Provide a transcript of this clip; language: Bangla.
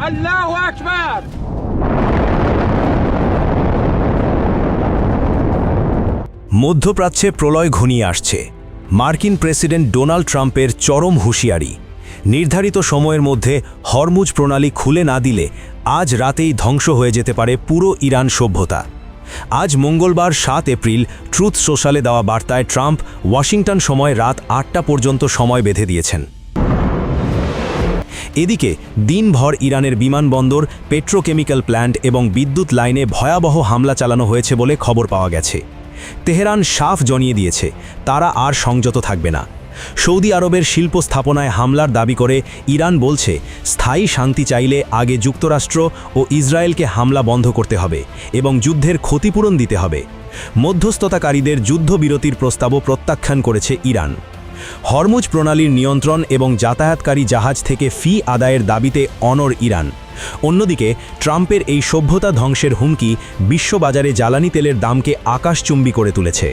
আল্লাহু আকবার। মধ্যপ্রাচ্যে প্রলয় ঘনিয়ে আসছে। মার্কিন প্রেসিডেন্ট ডোনাল্ড ট্রাম্পের চরম হুঁশিয়ারি, নির্ধারিত সময়ের মধ্যে হরমুজ প্রণালী খুলে না দিলে আজ রাতেই ধ্বংস হয়ে যেতে পারে পুরো ইরান সভ্যতা। আজ মঙ্গলবার 7 এপ্রিল ট্রুথ সোশ্যালে দেওয়া বার্তায় ট্রাম্প ওয়াশিংটন সময় রাত 8টা পর্যন্ত সময় বেঁধে দিয়েছেন। এদিকে দিনভর ইরানের বিমানবন্দর, পেট্রোকেমিক্যাল প্ল্যান্ট এবং বিদ্যুৎ লাইনে ভয়াবহ হামলা চালানো হয়েছে বলে খবর পাওয়া গেছে। তেহরান সাফ জানিয়ে দিয়েছে তারা আর সংযত থাকবে না। সৌদি আরবের শিল্প স্থাপনায় হামলার দাবি করে ইরান বলছে, স্থায়ী শান্তি চাইলে আগে যুক্তরাষ্ট্র ও ইসরায়েলকে হামলা বন্ধ করতে হবে এবং যুদ্ধের ক্ষতিপূরণ দিতে হবে। মধ্যস্থতাকারীদের যুদ্ধবিরতির প্রস্তাবও প্রত্যাখ্যান করেছে ইরান। হরমুজ প্রণালীর নিয়ন্ত্রণ এবং যাতায়াতকারী জাহাজ থেকে ফি আদায়ের দাবিতে অনড় ইরান। অন্যদিকে ট্রাম্পের এই সভ্যতা ধ্বংসের হুমকি বিশ্ববাজারে জ্বালানি তেলের দামকে আকাশচুম্বী করে তুলেছে।